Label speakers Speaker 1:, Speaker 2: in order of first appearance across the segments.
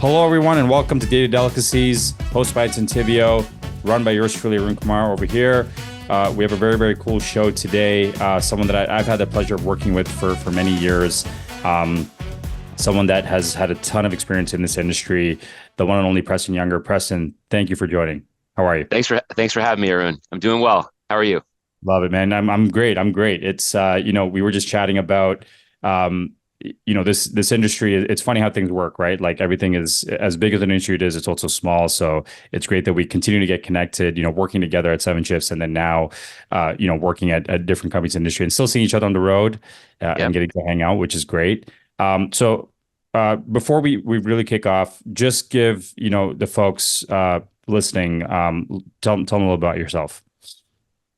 Speaker 1: Hello, everyone, and welcome to Data Delicacies, hosted by Incentivio, run by yours truly, Arun Kumar over here. We have a very, very cool show today. Someone that I've had the pleasure of working with for many years. Someone that has had a ton of experience in this industry, the one and only Preston Junger. Preston, thank you for joining. How are you?
Speaker 2: Thanks for having me, Arun. I'm doing well. How are you?
Speaker 1: Love it, man. I'm great. I'm great. It's we were just chatting about this industry. It's funny how things work, right? Like everything is as big as an industry it is, it's also small. So it's great that we continue to get connected, working together at Seven Shifts, and then now working at different companies in the industry and still seeing each other on the road and getting to hang out, which is great. So before we really kick off, just give the folks listening, tell them a little about yourself.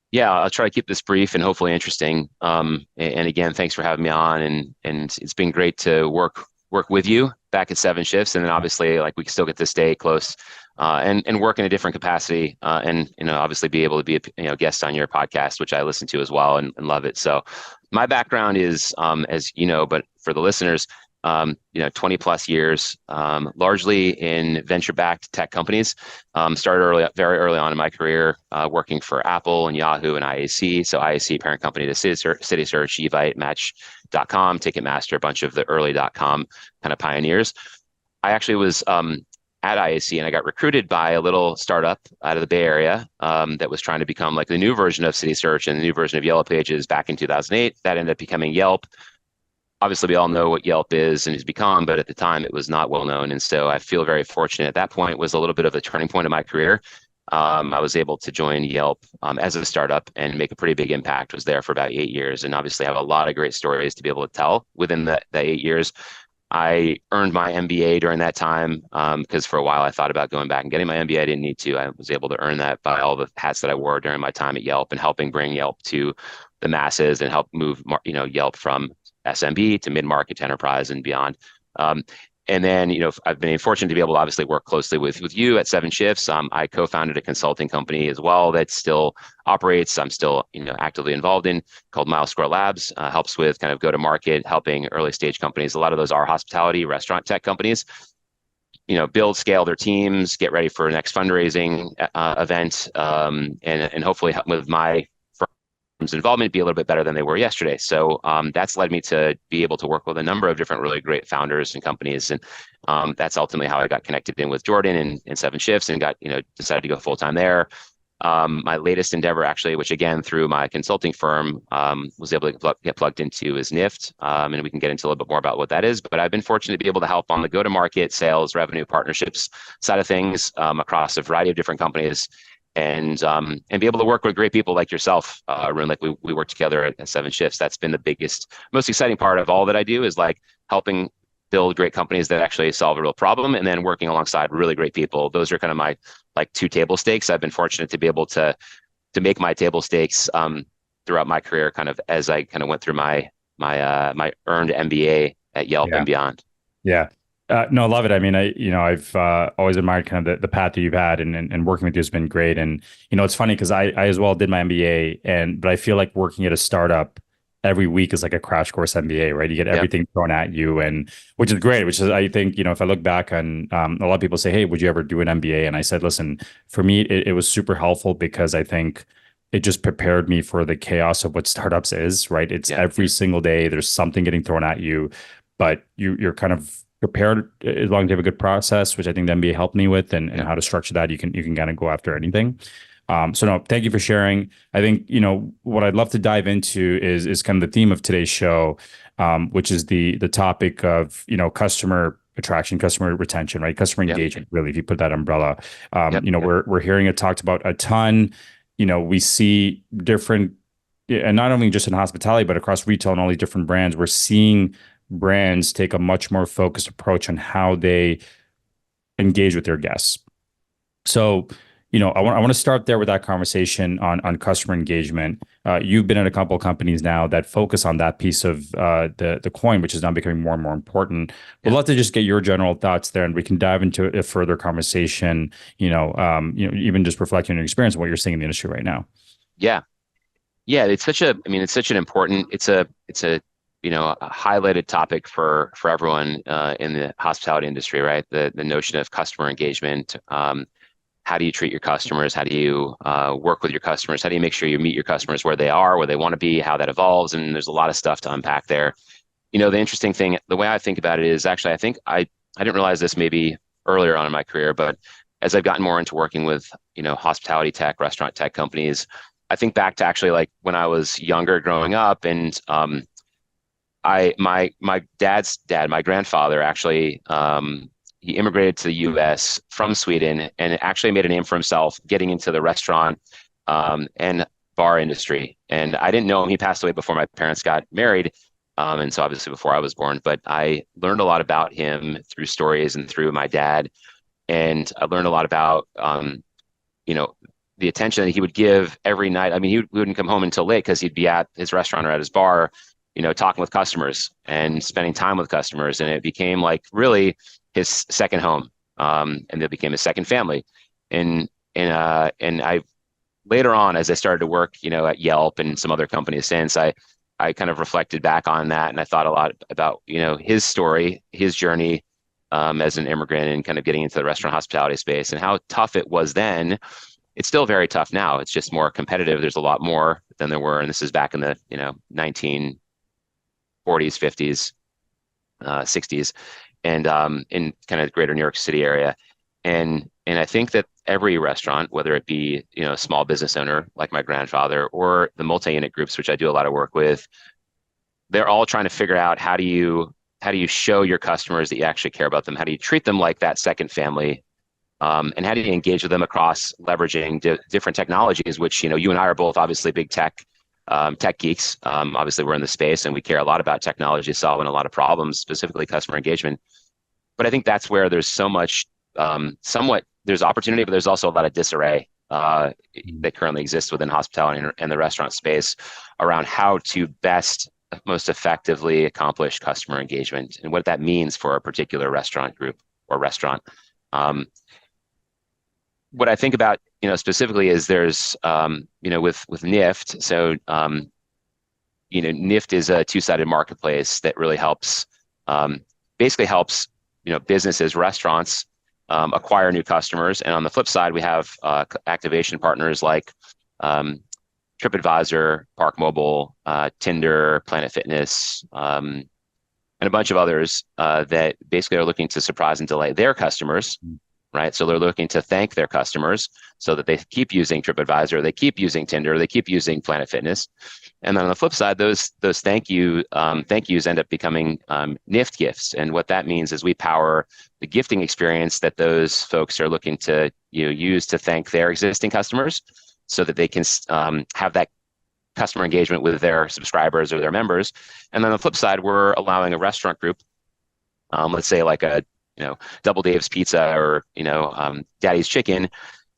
Speaker 2: Yeah, I'll try to keep this brief and hopefully interesting. And again, thanks for having me on. And it's been great to work with you back at Seven Shifts. And then obviously, like, we can still get to stay close and work in a different capacity. And obviously be able to be a guest on your podcast, which I listen to as well and love it. So my background is, as you know, but for the listeners, 20 plus years, largely in venture-backed tech companies. Started very early on in my career, working for Apple and Yahoo and IAC. So IAC, parent company to CitySearch, Evite, Match.com, Ticketmaster, a bunch of the early .com kind of pioneers. I actually was at IAC, and I got recruited by a little startup out of the Bay Area that was trying to become like the new version of CitySearch and the new version of Yellow Pages back in 2008. That ended up becoming Yelp. Obviously, we all know what Yelp is and has become, but at the time it was not well known. And so I feel very fortunate. At that point was a little bit of a turning point in my career. I was able to join Yelp as a startup and make a pretty big impact. Was there for about 8 years, and obviously have a lot of great stories to be able to tell within that 8 years. I earned my MBA during that time because for a while I thought about going back and getting my MBA. I didn't need to. I was able to earn that by all the hats that I wore during my time at Yelp and helping bring Yelp to the masses and help move Yelp from SMB to mid-market to enterprise and beyond. And then, I've been fortunate to be able to obviously work closely with you at Seven Shifts. I co-founded a consulting company as well that still operates. I'm still, actively involved in, called Mile Square Labs. Helps with kind of go-to-market, helping early stage companies. A lot of those are hospitality, restaurant tech companies. Build, scale their teams, get ready for a next fundraising event, and hopefully help with my involvement be a little bit better than they were yesterday. So that's led me to be able to work with a number of different really great founders and companies. And that's ultimately how I got connected in with Jordan and Seven Shifts and got, decided to go full time there. My latest endeavor, actually, which again, through my consulting firm, was able to get plugged into is Nift. And we can get into a little bit more about what that is. But I've been fortunate to be able to help on the go-to-market, sales, revenue, partnerships side of things across a variety of different companies. And be able to work with great people like yourself, Arun. Like we work together at Seven Shifts. That's been the biggest, most exciting part of all that I do, is like helping build great companies that actually solve a real problem, and then working alongside really great people. Those are kind of my like two table stakes. I've been fortunate to be able to make my table stakes throughout my career, kind of as I kind of went through my earned MBA at Yelp and beyond.
Speaker 1: Yeah. No, I love it. I mean, I've always admired kind of the path that you've had, and working with you has been great. And, it's funny because I as well did my MBA, but I feel like working at a startup every week is like a crash course MBA, right? You get everything thrown at you, and which is great, which is, I think, if I look back on, a lot of people say, hey, would you ever do an MBA? And I said, listen, for me, it was super helpful because I think it just prepared me for the chaos of what startups is, right? It's every single day, there's something getting thrown at you, but you're kind of prepared as long as you have a good process, which I think the MBA helped me with, and how to structure that. You can kind of go after anything. So no, thank you for sharing. I think, what I'd love to dive into is kind of the theme of today's show, which is the topic of, customer attraction, customer retention, right? Customer engagement, really, if you put that umbrella. We're hearing it talked about a ton. We see different, and not only just in hospitality, but across retail and all these different brands, we're seeing brands take a much more focused approach on how they engage with their guests. So, I want to start there with that conversation on customer engagement. You've been at a couple of companies now that focus on that piece of the coin, which is now becoming more and more important. We'd love to just get your general thoughts there, and we can dive into a further conversation. Even just reflecting on your experience and what you're seeing in the industry right now.
Speaker 2: Yeah, it's such an important. It's a a highlighted topic for everyone in the hospitality industry, right? The notion of customer engagement. How do you treat your customers? How do you work with your customers? How do you make sure you meet your customers where they are, where they want to be, how that evolves? And there's a lot of stuff to unpack there. The interesting thing, the way I think about it is actually, I think I didn't realize this maybe earlier on in my career, but as I've gotten more into working with, hospitality tech, restaurant tech companies, I think back to actually like when I was younger growing up and my dad's dad, my grandfather actually he immigrated to the US from Sweden and actually made a name for himself getting into the restaurant and bar industry. And I didn't know him. He passed away before my parents got married. And so obviously before I was born, but I learned a lot about him through stories and through my dad. And I learned a lot about, the attention that he would give every night. I mean, he wouldn't come home until late because he'd be at his restaurant or at his bar, talking with customers and spending time with customers. And it became like really his second home. And it became his second family. And I later on, as I started to work, at Yelp and some other companies since, I kind of reflected back on that and I thought a lot about, his story, his journey as an immigrant and kind of getting into the restaurant hospitality space and how tough it was then. It's still very tough now. It's just more competitive. There's a lot more than there were. And this is back in the, 1940s, 50s, 60s, and in kind of the greater New York City area. And I think that every restaurant, whether it be, a small business owner like my grandfather or the multi-unit groups, which I do a lot of work with, they're all trying to figure out how do you show your customers that you actually care about them? How do you treat them like that second family? And how do you engage with them across leveraging different technologies, which, you and I are both obviously big tech geeks. Obviously, we're in the space and we care a lot about technology solving a lot of problems, specifically customer engagement. But I think that's where there's so much, there's opportunity, but there's also a lot of disarray that currently exists within hospitality and the restaurant space around how to most effectively accomplish customer engagement and what that means for a particular restaurant group or restaurant. What I think about, specifically is there's, with Nift. So, Nift is a two-sided marketplace that really basically helps, businesses, restaurants acquire new customers. And on the flip side, we have activation partners like TripAdvisor, Park Mobile, Tinder, Planet Fitness, and a bunch of others that basically are looking to surprise and delight their customers. Right. So they're looking to thank their customers so that they keep using TripAdvisor, they keep using Tinder, they keep using Planet Fitness. And then on the flip side, those thank yous end up becoming Nift gifts. And what that means is we power the gifting experience that those folks are looking to use to thank their existing customers so that they can have that customer engagement with their subscribers or their members. And then on the flip side, we're allowing a restaurant group, let's say like a Double Dave's Pizza or, Daddy's Chicken,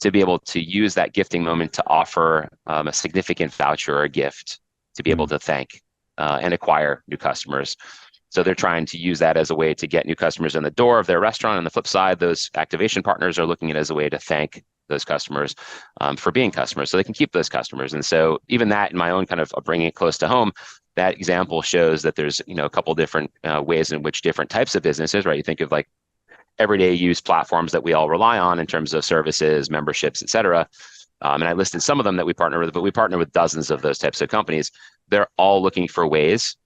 Speaker 2: to be able to use that gifting moment to offer a significant voucher or a gift to be able to thank and acquire new customers. So they're trying to use that as a way to get new customers in the door of their restaurant. On the flip side, those activation partners are looking at it as a way to thank those customers for being customers so they can keep those customers. And so even that in my own kind of bringing it close to home, that example shows that there's, a couple different ways in which different types of businesses, right? You think of like everyday use platforms that we all rely on in terms of services, memberships, et cetera. And I listed some of them that we partner with, but we partner with dozens of those types of companies. They're all looking for ways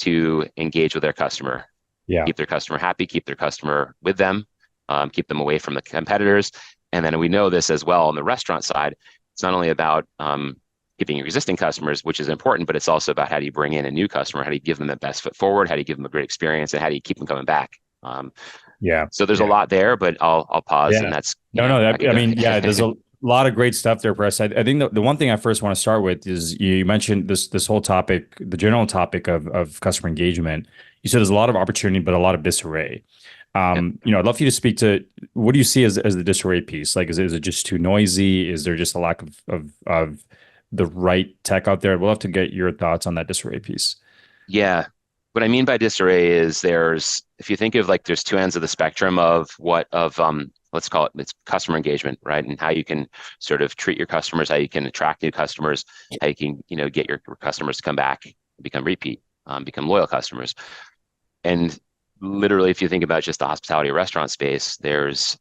Speaker 2: to engage with their customer, keep their customer happy, keep their customer with them, keep them away from the competitors. And then we know this as well on the restaurant side. It's not only about keeping your existing customers, which is important, but it's also about how do you bring in a new customer? How do you give them the best foot forward? How do you give them a great experience? And how do you keep them coming back? So there's a lot there, but I'll pause and that's
Speaker 1: there's a lot of great stuff there, Press. I think the one thing I first want to start with is you mentioned this whole topic, the general topic of customer engagement. You said there's a lot of opportunity, but a lot of disarray. I'd love for you to speak to what do you see as the disarray piece? Like, is it just too noisy? Is there just a lack of the right tech out there? We'll have to get your thoughts on that disarray piece.
Speaker 2: Yeah. What I mean by disarray is if you think of like there's two ends of the spectrum of let's call it's customer engagement, right? And how you can sort of treat your customers, how you can attract new customers, how you can, get your customers to come back and become repeat become loyal customers. And literally, if you think about just the hospitality restaurant space, there's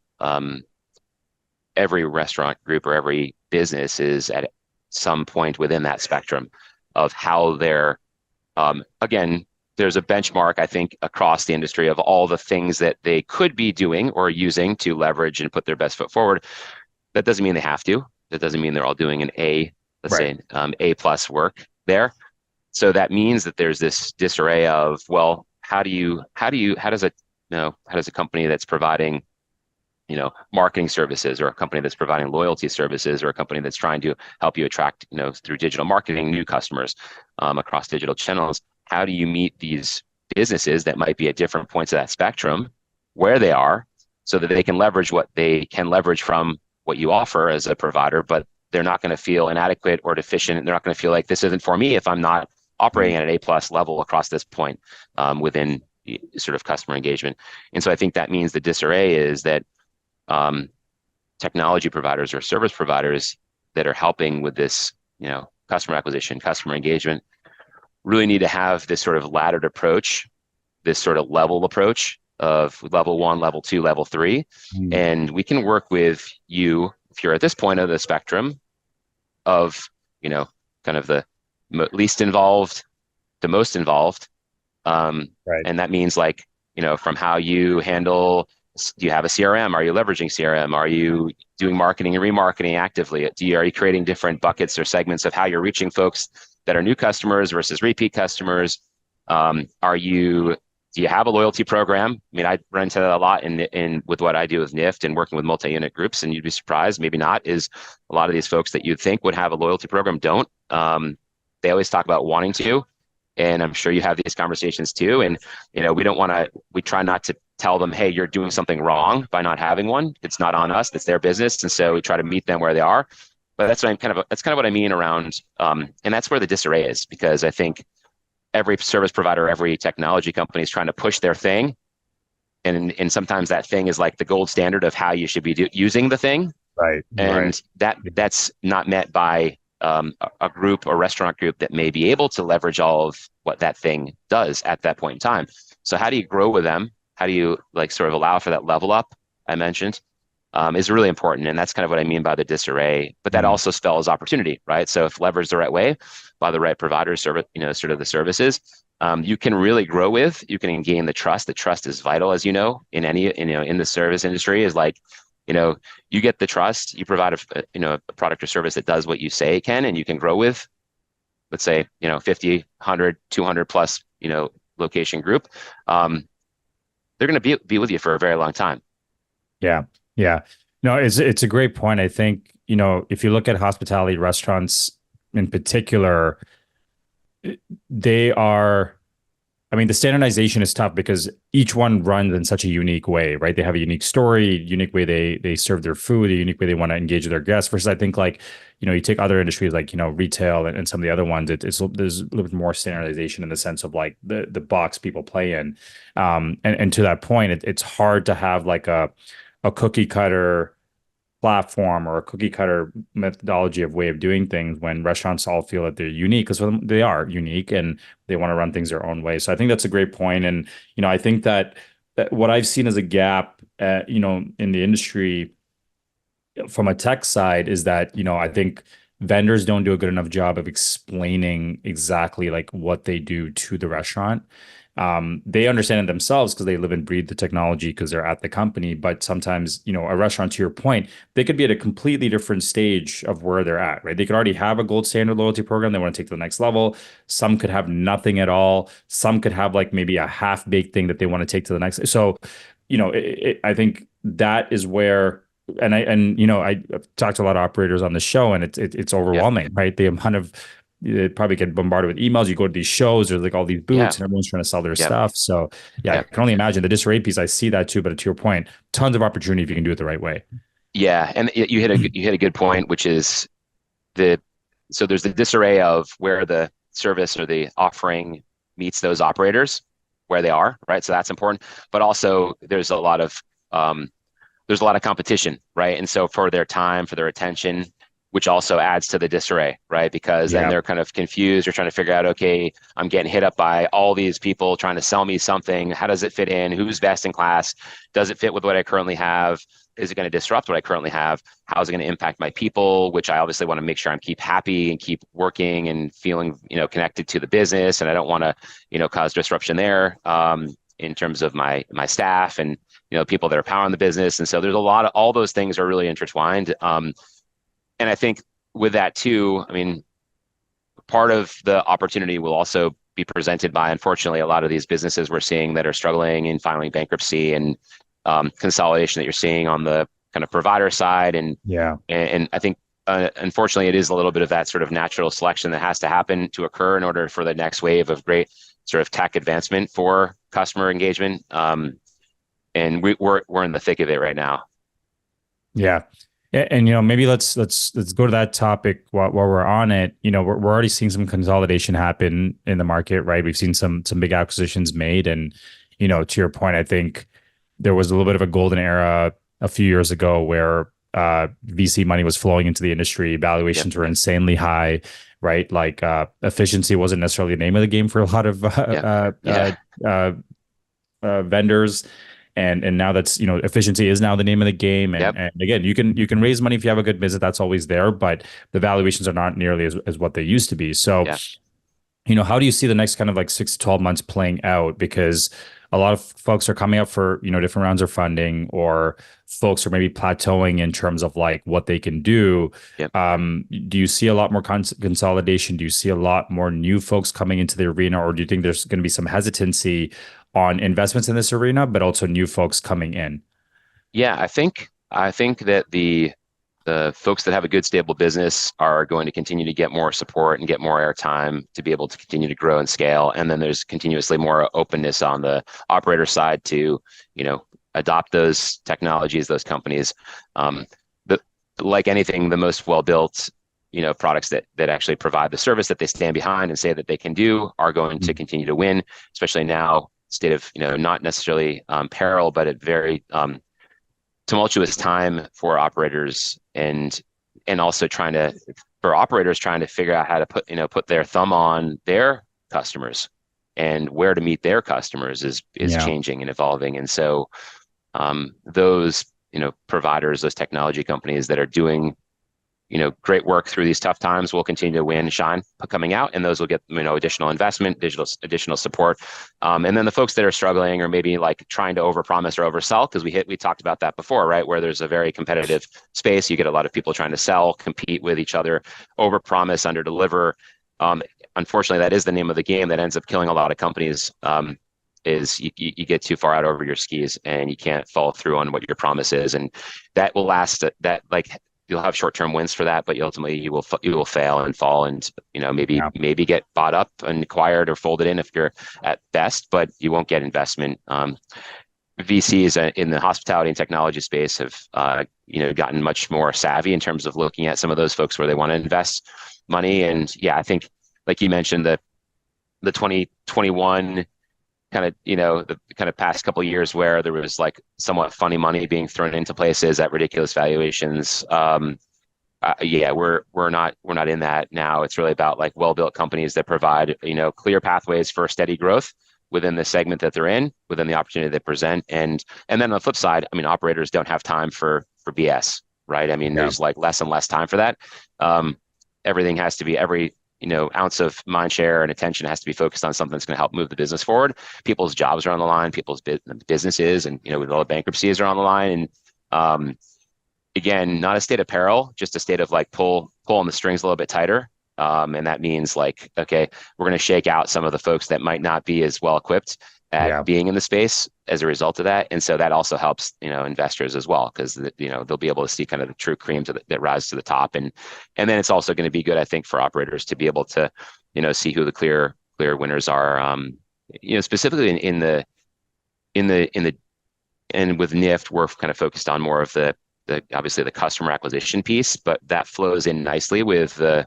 Speaker 2: every restaurant group or every business is at some point within that spectrum of how they're, again, there's a benchmark, I think, across the industry of all the things that they could be doing or using to leverage and put their best foot forward. That doesn't mean they have to. That doesn't mean they're all doing an A, let's
Speaker 1: Right.
Speaker 2: say, A plus work there. So that means that there's this disarray of, well, how does a company that's providing, marketing services, or a company that's providing loyalty services, or a company that's trying to help you attract, through digital marketing, new customers across digital channels, how do you meet these businesses that might be at different points of that spectrum where they are, so that they can leverage what they can leverage from what you offer as a provider, but they're not going to feel inadequate or deficient. They're not going to feel like this isn't for me if I'm not operating at an A plus level across this point within sort of customer engagement. And so I think that means the disarray is that technology providers or service providers that are helping with this, customer acquisition, customer engagement, really need to have this sort of laddered approach, this sort of level approach of level 1, level 2, level 3.
Speaker 1: Mm.
Speaker 2: And we can work with you if you're at this point of the spectrum of, kind of the least involved to most involved.
Speaker 1: Right.
Speaker 2: And that means, like, from how you handle, do you have a CRM? Are you leveraging CRM? Are you doing marketing and remarketing actively? Are you creating different buckets or segments of how you're reaching folks that are new customers versus repeat customers? Do you have a loyalty program? I mean, I run into that a lot in with what I do with Nift and working with multi-unit groups, and you'd be surprised, maybe not, is a lot of these folks that you'd think would have a loyalty program don't. They always talk about wanting to, and I'm sure you have these conversations too. And we try not to tell them, hey, you're doing something wrong by not having one. It's not on us. It's their business, and so we try to meet them where they are. But that's kind of what I mean around, and that's where the disarray is, because I think every service provider, every technology company is trying to push their thing, and sometimes that thing is like the gold standard of how you should be using the thing,
Speaker 1: Right. Right.
Speaker 2: and that's not met by a group or restaurant group that may be able to leverage all of what that thing does at that point in time. So how do you grow with them? How do you sort of allow for that level up I mentioned? Is really important. And that's kind of what I mean by the disarray. But that also spells opportunity, right? So if leveraged the right way by the right provider, service, sort of the services, you can really grow with, you can gain the trust. The trust is vital, as in any, in the service industry, is like, you get the trust, you provide a product or service that does what you say it can, and you can grow with, let's say, 50, 100, 200 plus, location group. They're going to be with you for a very long time.
Speaker 1: Yeah. Yeah. No, it's a great point. I think, if you look at hospitality restaurants in particular, they are, I mean, the standardization is tough because each one runs in such a unique way, right? They have a unique story, unique way they serve their food, a unique way they want to engage with their guests. Versus, I think, like, you take other industries like, retail and some of the other ones, there's a little bit more standardization in the sense of like the box people play in. And to that point, it's hard to have like a cookie cutter platform or a cookie cutter methodology of way of doing things when restaurants all feel that they're unique, because they are unique and they want to run things their own way. So I think that's a great point. And, I think that what I've seen as a gap, in the industry from a tech side is that, I think vendors don't do a good enough job of explaining exactly like what they do to the restaurant. They understand it themselves because they live and breathe the technology because they're at the company. But sometimes, a restaurant, to your point, they could be at a completely different stage of where they're at, right? They could already have a gold standard loyalty program they want to take to the next level. Some could have nothing at all. Some could have like maybe a half-baked thing that they want to take to the next. So, I think that is where, I've talked to a lot of operators on the show, and it's
Speaker 2: Yeah.
Speaker 1: overwhelming, right? The amount of, they probably get bombarded with emails. You go to these shows, there's like all these
Speaker 2: Yeah.
Speaker 1: booths, and everyone's trying to sell their
Speaker 2: Yeah.
Speaker 1: stuff. So yeah, I
Speaker 2: Yeah.
Speaker 1: can only imagine the disarray piece. I see that too, but to your point, tons of opportunity if you can do it the right way.
Speaker 2: Yeah. And you hit a good point, which is so there's the disarray of where the service or the offering meets those operators where they are, right? So that's important. But also there's a lot of competition, right? And so for their time, for their attention, which also adds to the disarray, right? Because then
Speaker 1: Yeah.
Speaker 2: they're kind of confused. They're trying to figure out, okay, I'm getting hit up by all these people trying to sell me something. How does it fit in? Who's best in class? Does it fit with what I currently have? Is it going to disrupt what I currently have? How is it going to impact my people? Which I obviously want to make sure I'm keep happy and keep working and feeling, connected to the business. And I don't want to, cause disruption there in terms of my staff and people that are powering the business. And so there's a lot of all those things are really intertwined. And I think with that too, I mean, part of the opportunity will also be presented by, unfortunately, a lot of these businesses we're seeing that are struggling in filing bankruptcy and consolidation that you're seeing on the kind of provider side.
Speaker 1: Yeah.
Speaker 2: And I think, unfortunately, it is a little bit of that sort of natural selection that has to happen to occur in order for the next wave of great sort of tech advancement for customer engagement. And we're in the thick of it right now.
Speaker 1: Yeah. And maybe let's go to that topic while we're on it. We're already seeing some consolidation happen in the market, right? We've seen some big acquisitions made, and to your point, I think there was a little bit of a golden era a few years ago where VC money was flowing into the industry.
Speaker 2: Yep.
Speaker 1: Valuations were insanely high, right? Like efficiency wasn't necessarily the name of the game for a lot of
Speaker 2: Yeah. Yeah.
Speaker 1: vendors. And now that's, efficiency is now the name of the game. And,
Speaker 2: Yep.
Speaker 1: and again, you can raise money if you have a good business. That's always there, but the valuations are not nearly as what they used to be. So,
Speaker 2: Yeah.
Speaker 1: how do you see the next kind of like 6 to 12 months playing out? Because a lot of folks are coming up for, different rounds of funding, or folks are maybe plateauing in terms of like what they can do.
Speaker 2: Yep.
Speaker 1: Do you see a lot more consolidation? Do you see a lot more new folks coming into the arena, or do you think there's going to be some hesitancy on investments in this arena, but also new folks coming in?
Speaker 2: Yeah, I think that the folks that have a good stable business are going to continue to get more support and get more airtime to be able to continue to grow and scale. And then there's continuously more openness on the operator side to, adopt those technologies, those companies. The Like anything, the most well built, products that actually provide the service that they stand behind and say that they can do are going to continue to win, especially now, state of, not necessarily peril, but at very tumultuous time for operators, and also for operators trying to figure out how to put their thumb on their customers, and where to meet their customers is
Speaker 1: Yeah.
Speaker 2: changing and evolving. And so those providers, those technology companies that are doing great work through these tough times will continue to win and shine coming out, and those will get additional investment, additional support. And then the folks that are struggling, or maybe like trying to overpromise or oversell, because we talked about that before, right? Where there's a very competitive space, you get a lot of people trying to sell, compete with each other, overpromise, underdeliver. Unfortunately, that is the name of the game that ends up killing a lot of companies. Is you get too far out over your skis and you can't follow through on what your promise is, and that will last. That like you'll have short-term wins for that, but ultimately you will fail and fall, and maybe get bought up and acquired or folded in if you're at best, but you won't get investment. VCs in the hospitality and technology space have gotten much more savvy in terms of looking at some of those folks where they want to invest money. And yeah, I think like you mentioned, the 2021 kind of the kind of past couple of years where there was like somewhat funny money being thrown into places at ridiculous valuations. Yeah, we're not in that now. It's really about like well-built companies that provide clear pathways for steady growth within the segment that they're in, within the opportunity they present. And then on the flip side, I mean, operators don't have time for BS, right? I mean,
Speaker 1: Yeah.
Speaker 2: there's like less and less time for that. Everything has to be every ounce of mind share and attention has to be focused on something that's going to help move the business forward. People's jobs are on the line, people's businesses, and with all the bankruptcies are on the line. And again, not a state of peril, just a state of like pulling the strings a little bit tighter. And that means like, okay, we're going to shake out some of the folks that might not be as well equipped at
Speaker 1: Yeah.
Speaker 2: being in the space as a result of that. And so that also helps, investors as well, because, they'll be able to see kind of the true cream that rise to the top. And then it's also going to be good, I think, for operators to be able to, see who the clear winners are. Specifically in the and with Nift, we're kind of focused on more of the obviously the customer acquisition piece, but that flows in nicely with the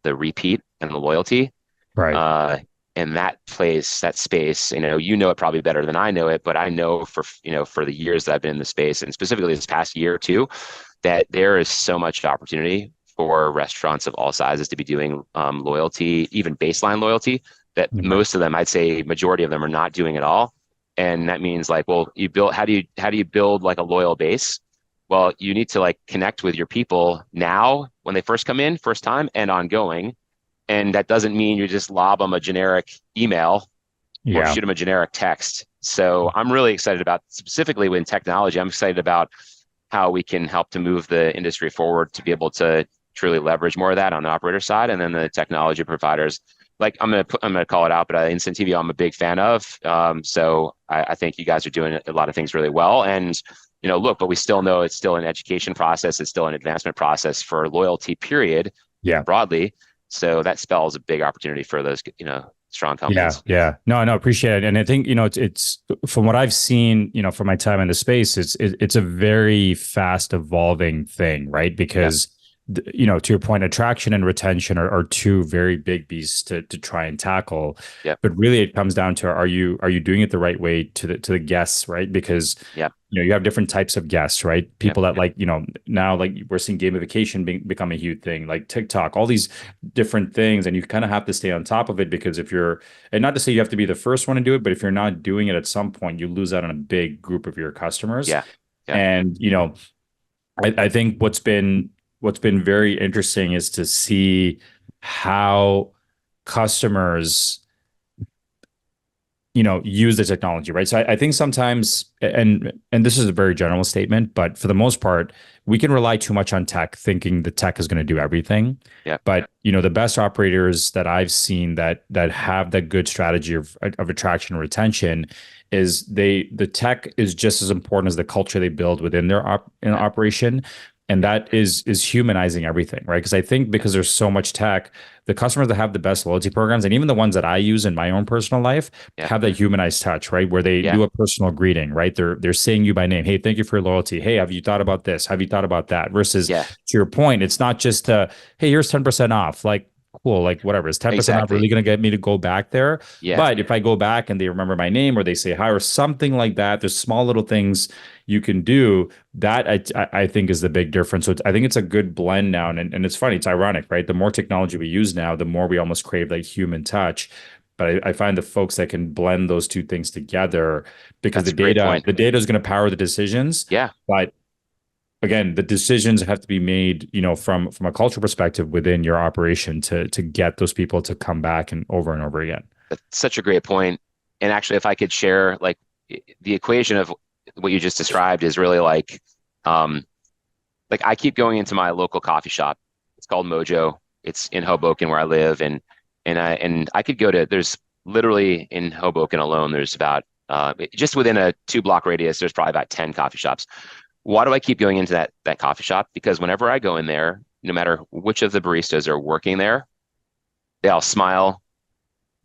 Speaker 2: repeat and the loyalty.
Speaker 1: Right.
Speaker 2: And that space, it probably better than I know it, but I know for the years that I've been in the space, and specifically this past year or two, that there is so much opportunity for restaurants of all sizes to be doing loyalty, even baseline loyalty, that
Speaker 1: Yeah.
Speaker 2: most of them, I'd say majority of them, are not doing at all. And that means like, well, you build, how do you build like a loyal base? Well, you need to like connect with your people now when they first come in, first time, and ongoing. And that doesn't mean you just lob them a generic email or
Speaker 1: Yeah.
Speaker 2: shoot them a generic text. So I'm really excited about, specifically with technology, I'm excited about how we can help to move the industry forward to be able to truly leverage more of that on the operator side, and then the technology providers. Like I'm gonna call it out, but Incentivio I'm a big fan of. So I think you guys are doing a lot of things really well. And look, but we still know it's still an education process. It's still an advancement process for loyalty, period,
Speaker 1: Yeah.
Speaker 2: broadly. So that spells a big opportunity for those, strong
Speaker 1: Yeah,
Speaker 2: companies.
Speaker 1: yeah. No, no, appreciate it. And I think, it's from what I've seen, from my time in the space, it's a very fast evolving thing, right?
Speaker 2: Yeah,
Speaker 1: Because to your point, attraction and retention are two very big beasts to try and tackle.
Speaker 2: yeah,
Speaker 1: But really it comes down to are you doing it the right way to the guests, right? Because
Speaker 2: yeah,
Speaker 1: you have different types of guests, right?
Speaker 2: yeah,
Speaker 1: People that like, now like we're seeing gamification become a huge thing, like TikTok, all these different things. And you kind of have to stay on top of it because if you're, and not to say you have to be the first one to do it, but if you're not doing it at some point, you lose out on a big group of your customers.
Speaker 2: yeah, yeah.
Speaker 1: And, I think what's been very interesting is to see how customers use the technology, right? So I think sometimes, and this is a very general statement, but for the most part, we can rely too much on tech, thinking the tech is going to do everything.
Speaker 2: Yeah.
Speaker 1: But the best operators that I've seen that have that good strategy of attraction and retention is the tech is just as important as the culture they build within their
Speaker 2: Yeah.
Speaker 1: operation. And that is humanizing everything, right? Because I think
Speaker 2: Yeah.
Speaker 1: because there's so much tech, the customers that have the best loyalty programs, and even the ones that I use in my own personal life,
Speaker 2: Yeah.
Speaker 1: have that humanized touch, right? Where they
Speaker 2: Yeah.
Speaker 1: do a personal greeting, right? They're saying you by name. Hey, thank you for your loyalty. Hey, have you thought about this? Have you thought about that? Versus
Speaker 2: Yeah.
Speaker 1: to your point, it's not just hey, here's 10% off. Like, cool, like whatever. Is 10% off really
Speaker 2: Exactly.
Speaker 1: going to get me to go back there?
Speaker 2: Yeah.
Speaker 1: But if I go back and they remember my name or they say hi or something like that, there's small little things you can do that I think is the big difference. So I think it's a good blend now. And it's funny, it's ironic, right? The more technology we use now, the more we almost crave like human touch. But I find the folks that can blend those two things together because
Speaker 2: That's a great point.
Speaker 1: the data is going to power the decisions.
Speaker 2: Yeah.
Speaker 1: But again, the decisions have to be made, from a cultural perspective within your operation to get those people to come back and over again.
Speaker 2: That's such a great point. And actually, if I could share, like, the equation of what you just described is really um, like I keep going into my local coffee shop. It's called Mojo. It's in Hoboken where I live, and I could go to. There's literally in Hoboken alone. There's about just within a 2 block radius. There's probably about 10 coffee shops. Why do I keep going into that coffee shop? Because whenever I go in there, no matter which of the baristas are working there, they all smile.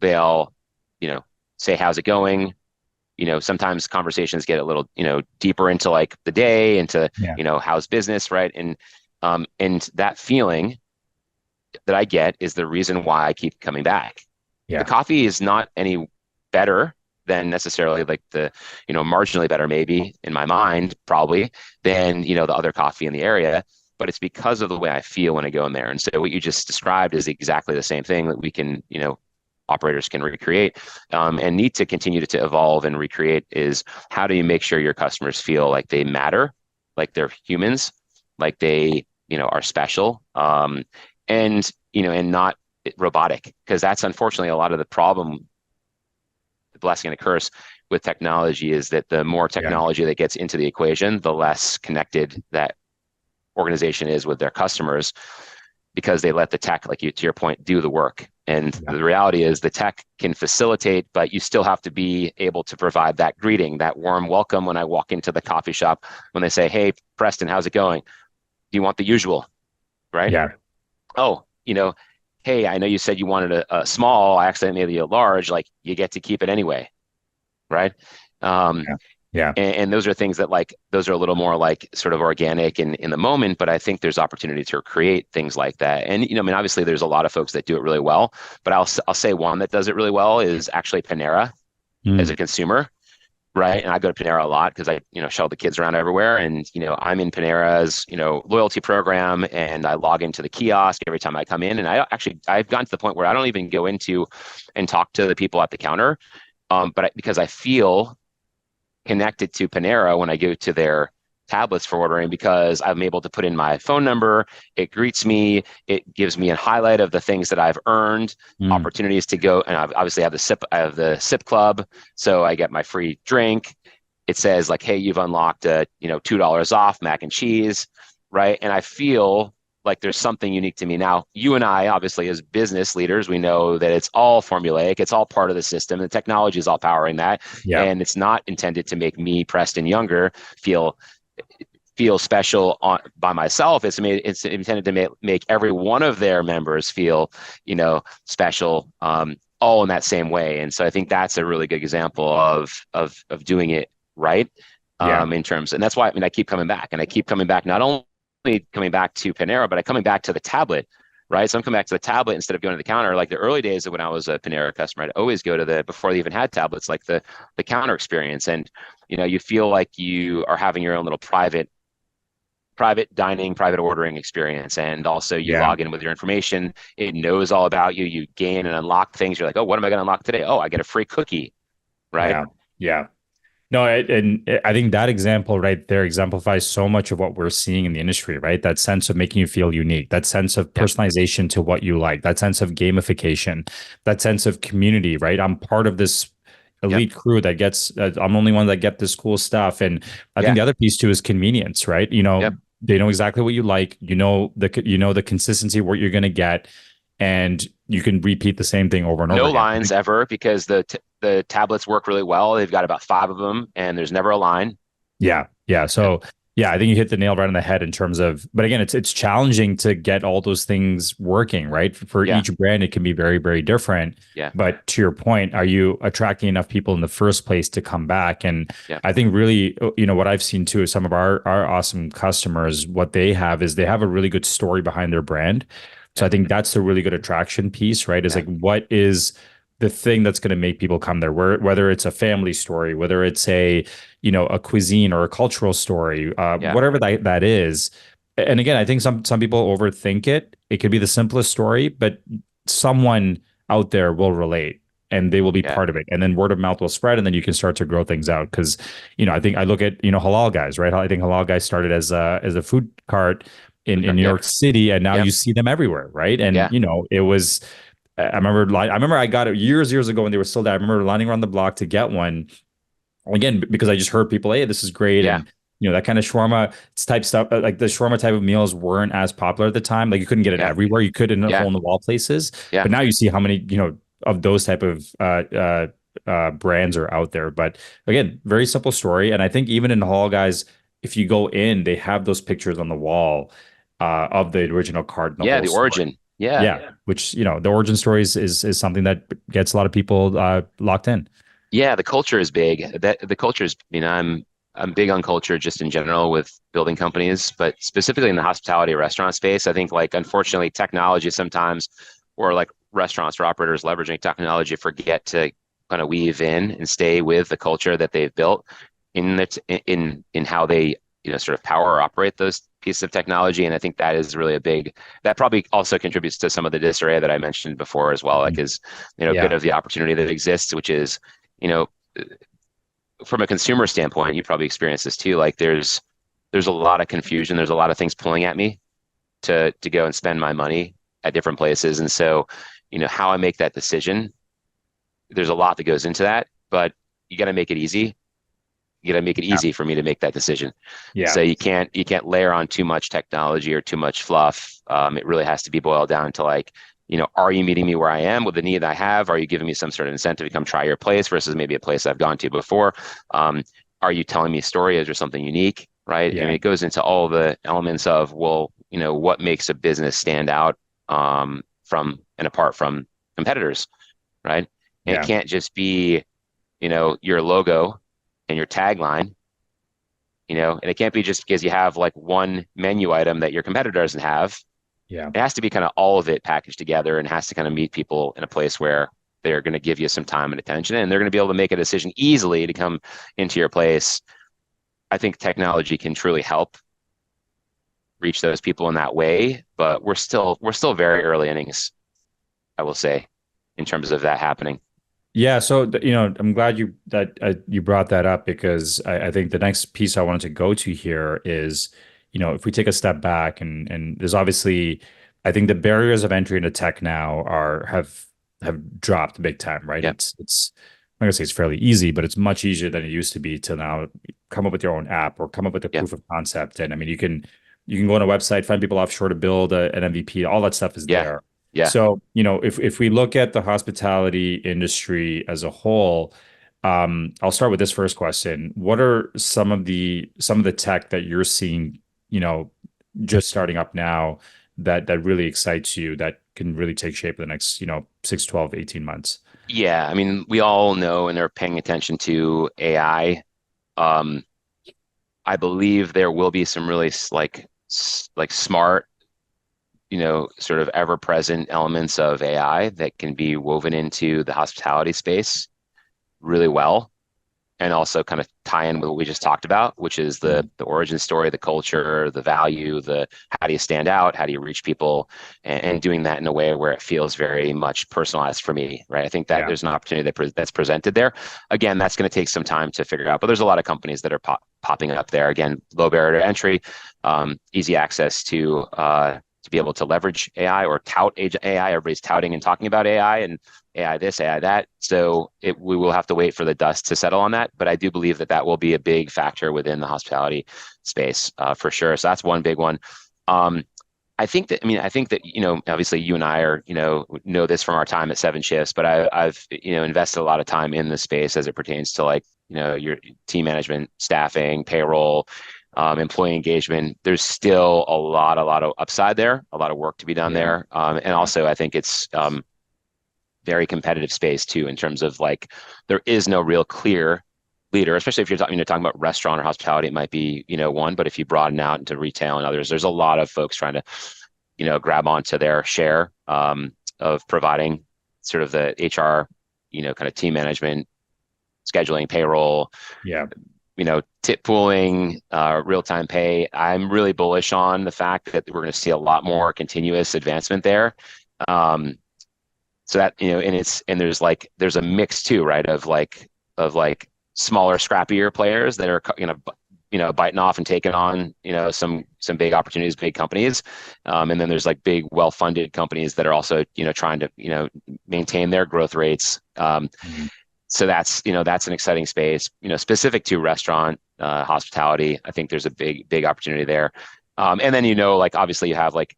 Speaker 2: They all, you know, say, "How's it going?" Sometimes conversations get a little, deeper into like the day, into,
Speaker 1: Yeah.
Speaker 2: how's business, right? And that feeling that I get is the reason why I keep coming back. The
Speaker 1: Yeah.
Speaker 2: coffee is not any better than necessarily like the, marginally better, maybe in my mind, probably than, the other coffee in the area. But it's because of the way I feel when I go in there. And so what you just described is exactly the same thing that we can, operators can recreate, and need to continue to evolve and recreate is how do you make sure your customers feel like they matter, like they're humans, like they, are special, and not robotic, because that's unfortunately a lot of the problem, the blessing and a curse with technology is that the more
Speaker 1: Yeah.
Speaker 2: technology that gets into the equation, the less connected that organization is with their customers, because they let the tech, like you, to your point, do the work. And
Speaker 1: Yeah.
Speaker 2: the reality is the tech can facilitate, but you still have to be able to provide that greeting, that warm welcome when I walk into the coffee shop, when they say, "Hey, Preston, how's it going? Do you want the usual?" Right?
Speaker 1: Yeah.
Speaker 2: "Oh, hey, I know you said you wanted a small. I accidentally made you a large. Like, you get to keep it anyway." Right? Um,
Speaker 1: Yeah. Yeah.
Speaker 2: and those are things that, like, those are a little more like sort of organic in the moment, but I think there's opportunity to create things like that. And I mean, obviously there's a lot of folks that do it really well, but I'll say one that does it really well is actually Panera as a
Speaker 1: Mm.
Speaker 2: consumer, right? And I go to Panera a lot because I, shuttle the kids around everywhere. And, I'm in Panera's, loyalty program, and I log into the kiosk every time I come in. And I've gotten to the point where I don't even go into and talk to the people at the counter. Because I feel connected to Panera when I go to their tablets for ordering, because I'm able to put in my phone number. It greets me. It gives me a highlight of the things that I've earned,
Speaker 1: Mm,
Speaker 2: opportunities to go. And obviously I have the sip club. So I get my free drink. It says like, hey, you've unlocked $2 off mac and cheese. Right. And I feel like there's something unique to me. Now, you and I, obviously, as business leaders, we know that it's all formulaic. It's all part of the system. The technology is all powering that.
Speaker 1: yeah.
Speaker 2: And it's not intended to make me, Preston Junger, feel special by myself. It's intended to make every one of their members feel, special, all in that same way. And so I think that's a really good example of doing it right,
Speaker 1: Yeah.
Speaker 2: in terms. And that's why, I keep coming back, and I keep coming back, not only coming back to Panera, but I'm coming back to the tablet. Right. So I'm coming back to the tablet instead of going to the counter. Like the early days of when I was a Panera customer, I'd always go to before they even had tablets, like the counter experience. And, you feel like you are having your own little private dining, private ordering experience. And also you
Speaker 1: Yeah.
Speaker 2: log in with your information. It knows all about you. You gain and unlock things. You're like, oh, what am I going to unlock today? Oh, I get a free cookie. Right.
Speaker 1: Yeah. Yeah. No, I think that example right there exemplifies so much of what we're seeing in the industry, right? That sense of making you feel unique, that sense of
Speaker 2: Yep.
Speaker 1: personalization to what you like, that sense of gamification, that sense of community, right? I'm part of this
Speaker 2: Yep.
Speaker 1: elite crew that gets, I'm the only one that get this cool stuff. And I think
Speaker 2: Yeah.
Speaker 1: the other piece too is convenience, right?
Speaker 2: Yep.
Speaker 1: They know exactly what you like, the consistency of what you're going to get, and you can repeat the same thing over and over
Speaker 2: No
Speaker 1: again.
Speaker 2: lines ever, because the tablets work really well. They've got about 5 of them, and there's never a line.
Speaker 1: Yeah. Yeah.
Speaker 2: Yeah.
Speaker 1: So yeah, I think you hit the nail right on the head in terms of, but again, it's challenging to get all those things working, right? For
Speaker 2: Yeah.
Speaker 1: each brand, it can be very, very different.
Speaker 2: Yeah.
Speaker 1: But to your point, are you attracting enough people in the first place to come back? And
Speaker 2: Yeah.
Speaker 1: I think really, what I've seen too is some of our awesome customers, what they have is they have a really good story behind their brand. So
Speaker 2: Yeah.
Speaker 1: I think that's the really good attraction piece, right? Is
Speaker 2: Yeah.
Speaker 1: like, what is the thing that's going to make people come there, whether it's a family story, whether it's a cuisine or a cultural story,
Speaker 2: Yeah.
Speaker 1: whatever that is. And again, I think some people overthink it. It could be the simplest story, but someone out there will relate and they will be
Speaker 2: Yeah.
Speaker 1: part of it. And then word of mouth will spread, and then you can start to grow things out. Because, I think I look at, halal guys, right? I think halal guys started as a food cart in New
Speaker 2: Yep.
Speaker 1: York City, and now
Speaker 2: Yep.
Speaker 1: you see them everywhere, right? And
Speaker 2: Yeah.
Speaker 1: it was I remember I got it years ago when they were still there. I remember lining around the block to get one again because I just heard people, hey, this is great,
Speaker 2: Yeah.
Speaker 1: and that kind of shawarma type stuff, like the shawarma type of meals weren't as popular at the time. Like you couldn't get it
Speaker 2: Yeah.
Speaker 1: everywhere. You could in the
Speaker 2: Yeah.
Speaker 1: hole in the wall places,
Speaker 2: Yeah.
Speaker 1: but now you see how many of those type of brands are out there. But again, very simple story, and I think even in the hall, guys, if you go in, they have those pictures on the wall of the original card and the
Speaker 2: Yeah.
Speaker 1: whole
Speaker 2: The
Speaker 1: story.
Speaker 2: origin. Yeah.
Speaker 1: Yeah, which the origin stories is something that gets a lot of people locked in.
Speaker 2: Yeah. The culture is big. The culture is, I'm big on culture just in general with building companies, but specifically in the hospitality restaurant space. I think, like, unfortunately, technology sometimes, or like restaurants or operators leveraging technology, forget to kind of weave in and stay with the culture that they've built in how they sort of power or operate those pieces of technology. And I think that is really that probably also contributes to some of the disarray that I mentioned before as well, like, is a bit
Speaker 1: Yeah,
Speaker 2: of the opportunity that exists, which is, you know from a consumer standpoint, you probably experience this too. Like, there's a lot of confusion. There's a lot of things pulling at me to go and spend my money at different places. And so, how I make that decision, there's a lot that goes into that, but you got to make it easy. You got to make it
Speaker 1: yeah,
Speaker 2: easy for me to make that decision.
Speaker 1: yeah,
Speaker 2: So you can't layer on too much technology or too much fluff. It really has to be boiled down to, like, are you meeting me where I am with the need I have? Are you giving me some sort of incentive to come try your place versus maybe a place I've gone to before? Are you telling me a story? Is there something unique? Right. I mean,
Speaker 1: yeah,
Speaker 2: it goes into all the elements of, well, what makes a business stand out, from and apart from competitors, right? And it
Speaker 1: yeah,
Speaker 2: can't just be, your logo and your tagline, and it can't be just because you have like one menu item that your competitor doesn't have.
Speaker 1: yeah,
Speaker 2: It has to be kind of all of it packaged together, and has to kind of meet people in a place where they're going to give you some time and attention, and they're going to be able to make a decision easily to come into your place. I think technology can truly help reach those people in that way, but we're still very early innings, I will say, in terms of that happening.
Speaker 1: Yeah, so I'm glad you brought that up because I think the next piece I wanted to go to here is, if we take a step back and there's obviously, I think the barriers of entry into tech now have dropped big time, right?
Speaker 2: Yeah,
Speaker 1: I'm not gonna say it's fairly easy, but it's much easier than it used to be to now come up with your own app or come up with a
Speaker 2: yeah,
Speaker 1: proof of concept. And I mean, you can go on a website, find people offshore to build an MVP, all that stuff is
Speaker 2: yeah,
Speaker 1: there.
Speaker 2: yeah.
Speaker 1: So, if we look at the hospitality industry as a whole, I'll start with this first question. What are some of the tech that you're seeing, just starting up now that really excites you that can really take shape in the next, 6, 12, 18 months?
Speaker 2: Yeah, I mean, we all know and are paying attention to AI. Um, I believe there will be some really like smart, sort of ever-present elements of AI that can be woven into the hospitality space really well, and also kind of tie in with what we just talked about, which is the origin story, the culture, the value, the how do you stand out, how do you reach people, and doing that in a way where it feels very much personalized for me, right? I think that
Speaker 1: Yeah.
Speaker 2: there's an opportunity that's presented there. Again, that's going to take some time to figure out, but there's a lot of companies that are popping up there. Again, low barrier to entry, easy access to be able to leverage AI or tout AI. Everybody's touting and talking about AI and AI this, AI that. So we will have to wait for the dust to settle on that. But I do believe that that will be a big factor within the hospitality space for sure. So that's one big one. Um, I think that, obviously you and I are, know this from our time at Seven Shifts, but I've, invested a lot of time in this space as it pertains to like, your team management, staffing, payroll, employee engagement. There's still a lot of upside there, a lot of work to be done
Speaker 1: Yeah.
Speaker 2: there. And also I think it's very competitive space too, in terms of like, there is no real clear leader, especially if you're talking about restaurant or hospitality, it might be, one, but if you broaden out into retail and others, there's a lot of folks trying to, grab onto their share of providing sort of the HR, kind of team management, scheduling, payroll,
Speaker 1: Yeah.
Speaker 2: tip pooling, real-time pay. I'm really bullish on the fact that we're going to see a lot more continuous advancement there. Um, so that, and there's a mix too, right? Of like smaller, scrappier players that are, biting off and taking on, some big opportunities, big companies. And then there's like big, well-funded companies that are also, trying to, maintain their growth rates.
Speaker 1: Mhm.
Speaker 2: So that's an exciting space, specific to restaurant, hospitality. I think there's a big opportunity there. And then, like obviously you have like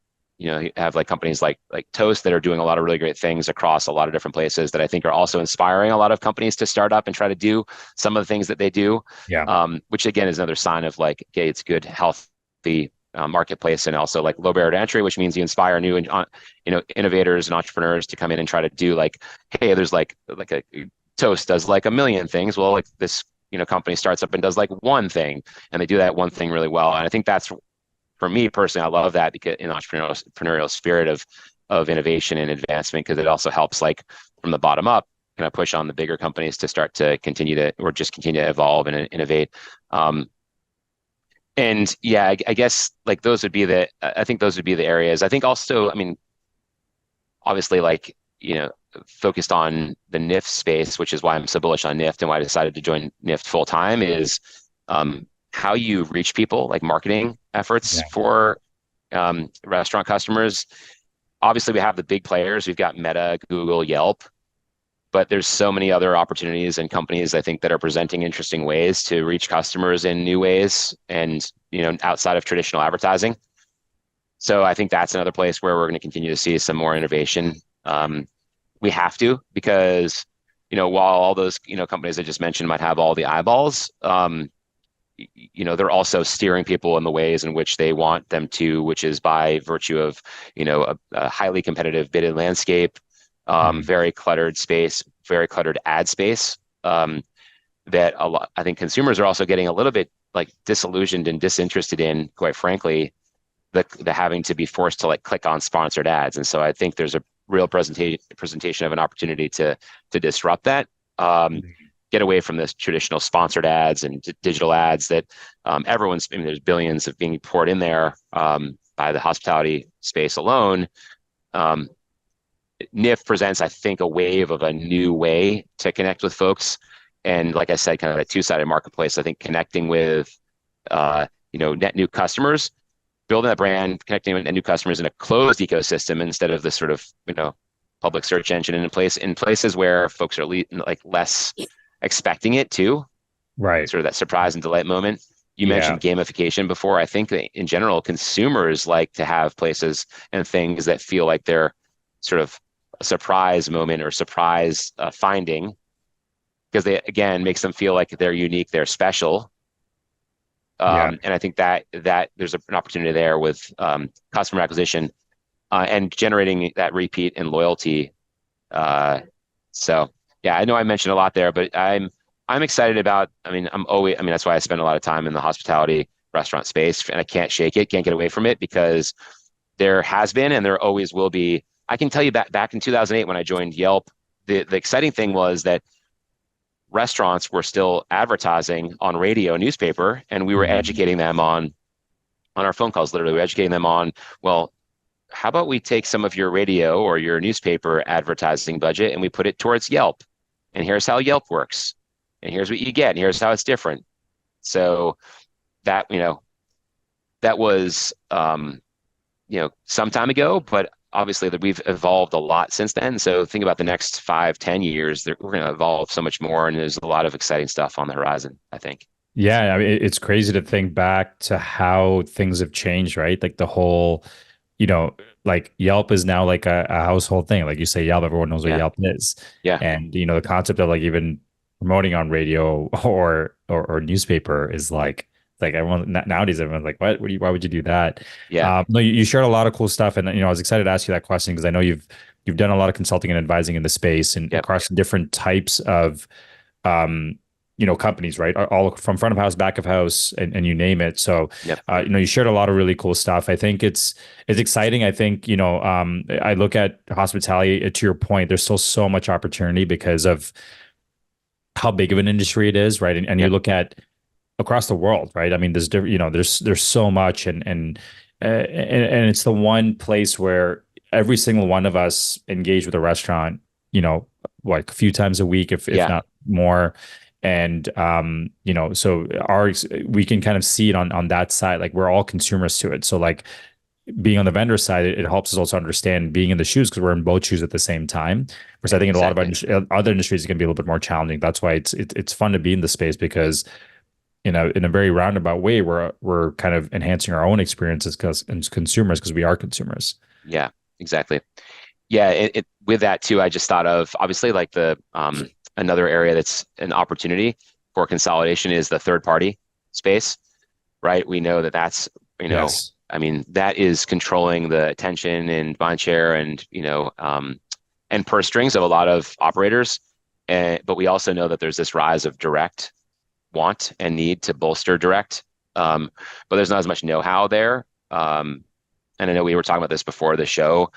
Speaker 2: companies like Toast that are doing a lot of really great things across a lot of different places that I think are also inspiring a lot of companies to start up and try to do some of the things that they do.
Speaker 1: Yeah.
Speaker 2: Which again is another sign of like, okay, it's good, healthy marketplace, and also like low barrier to entry, which means you inspire new and innovators and entrepreneurs to come in and try to do like, hey, there's like a Toast does like a million things. Well, like this, company starts up and does like one thing, and they do that one thing really well. And I think that's, for me personally, I love that because in entrepreneurial spirit of innovation and advancement, because it also helps like from the bottom up, kind of push on the bigger companies to start to continue to evolve and innovate. And yeah, I guess like I think those would be the areas. I think also, I mean, obviously like, focused on the Nift space, which is why I'm so bullish on Nift and why I decided to join Nift full time, is how you reach people, like marketing efforts
Speaker 1: Yeah.
Speaker 2: for restaurant customers. Obviously, we have the big players. We've got Meta, Google, Yelp, but there's so many other opportunities and companies I think that are presenting interesting ways to reach customers in new ways and, outside of traditional advertising. So I think that's another place where we're going to continue to see some more innovation. We have to, because, while all those, companies I just mentioned might have all the eyeballs, they're also steering people in the ways in which they want them to, which is by virtue of, a highly competitive bidded landscape,
Speaker 1: Mhm.
Speaker 2: very cluttered space, very cluttered ad space, that I think consumers are also getting a little bit like disillusioned and disinterested in, quite frankly, the having to be forced to like click on sponsored ads. And so I think there's real presentation of an opportunity to disrupt that. Um, get away from this traditional sponsored ads and digital ads that everyone's. I mean, there's billions of being poured in there by the hospitality space alone. Um, Nift presents, I think, a wave of a new way to connect with folks. And like I said, kind of a two-sided marketplace. I think connecting with net new customers, building that brand, connecting with new customers in a closed ecosystem instead of this sort of public search engine, and in places where folks are like less expecting it too.
Speaker 1: Right.
Speaker 2: Sort of that surprise and delight moment. You
Speaker 1: Yeah.
Speaker 2: mentioned gamification before. I think that in general, consumers like to have places and things that feel like they're sort of a surprise moment or surprise finding, because they again makes them feel like they're unique, they're special.
Speaker 1: Yeah.
Speaker 2: And I think that there's an opportunity there with customer acquisition and generating that repeat and loyalty. So yeah, I know I mentioned a lot there, but I'm excited about. I mean, that's why I spend a lot of time in the hospitality restaurant space, and I can't shake it, can't get away from it, because there has been and there always will be. I can tell you back in 2008 when I joined Yelp, the exciting thing was that restaurants were still advertising on radio, newspaper, and we were
Speaker 1: Mhm.
Speaker 2: educating them on our phone calls. Literally, we're educating them on, well, how about we take some of your radio or your newspaper advertising budget and we put it towards Yelp, and here's how Yelp works, and here's what you get, and here's how it's different. So that that was some time ago, but obviously that we've evolved a lot since then. So think about the next 5, 10 years, we're going to evolve so much more, and there's a lot of exciting stuff on the horizon, I think.
Speaker 1: Yeah, I mean, it's crazy to think back to how things have changed, right? Like the whole, you know, like Yelp is now like a household thing. Like you say Yelp, everyone knows what
Speaker 2: Yeah.
Speaker 1: Yelp is.
Speaker 2: Yeah.
Speaker 1: And the concept of like even promoting on radio or newspaper is like everyone nowadays everyone's like, why would you do that?
Speaker 2: Yeah.
Speaker 1: No, you shared a lot of cool stuff, and I was excited to ask you that question because I know you've done a lot of consulting and advising in the space and
Speaker 2: Yep.
Speaker 1: across different types of um companies, right? All from front of house, back of house, and you name it. So,
Speaker 2: Yep.
Speaker 1: you shared a lot of really cool stuff. I think it's exciting. I think, I look at hospitality, to your point, there's still so much opportunity because of how big of an industry it is, right? And you
Speaker 2: Yep.
Speaker 1: look at across the world, right? I mean, there's different, there's so much, and it's the one place where every single one of us engage with a restaurant, like a few times a week, if
Speaker 2: Yeah.
Speaker 1: not more. And so we can kind of see it on that side, like we're all consumers to it. So like being on the vendor side, it helps us also understand being in the shoes because we're in both shoes at the same time. Whereas I think in a lot of
Speaker 2: Exactly.
Speaker 1: other industries, it's going to be a little bit more challenging. That's why it's fun to be in the space because in a very roundabout way, we're kind of enhancing our own experiences as consumers because we are consumers.
Speaker 2: Yeah. Exactly. Yeah. With that too, I just thought of obviously like the another area that's an opportunity for consolidation is the third party space, right? We know that
Speaker 1: Yes.
Speaker 2: I mean, that is controlling the attention and mind share and purse strings of a lot of operators. But we also know that there's this rise of direct want and need to bolster direct. But there's not as much know-how there. And I know we were talking about this before the show.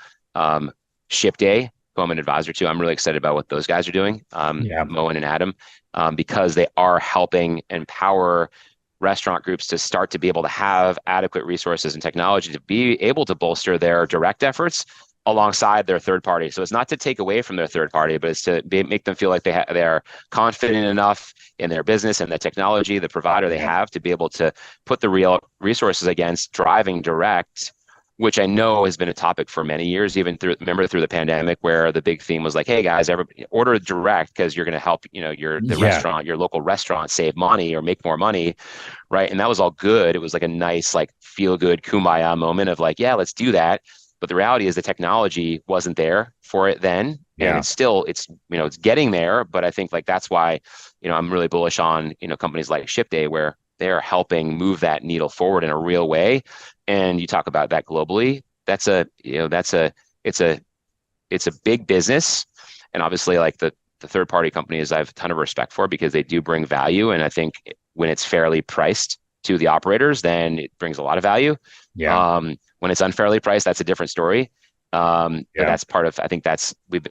Speaker 2: Ship Day, who I'm an advisor to, I'm really excited about what those guys are doing,
Speaker 1: Yeah.
Speaker 2: Moen and Adam, because they are helping empower restaurant groups to start to be able to have adequate resources and technology to be able to bolster their direct efforts alongside their third party. So it's not to take away from their third party, but it's to make them feel like they're confident enough in their business and the technology, the provider they
Speaker 1: Yeah.
Speaker 2: have to be able to put the real resources against driving direct, which I know has been a topic for many years, even through the pandemic, where the big theme was like, "Hey guys, everybody order direct because you're going to help, the
Speaker 1: Yeah.
Speaker 2: restaurant, your local restaurant, save money or make more money, right?" And that was all good. It was like a nice, like feel good kumbaya moment of like, "Yeah, let's do that." But the reality is the technology wasn't there for it then, and
Speaker 1: Yeah.
Speaker 2: it's getting there. But I think like that's why, I'm really bullish on companies like Ship Day where they are helping move that needle forward in a real way. And you talk about that globally. It's a big business, and obviously like the third party companies I have a ton of respect for because they do bring value, and I think when it's fairly priced to the operators, then it brings a lot of value.
Speaker 1: Yeah.
Speaker 2: When it's unfairly priced, that's a different story. But
Speaker 1: Yeah.
Speaker 2: that's part of, I think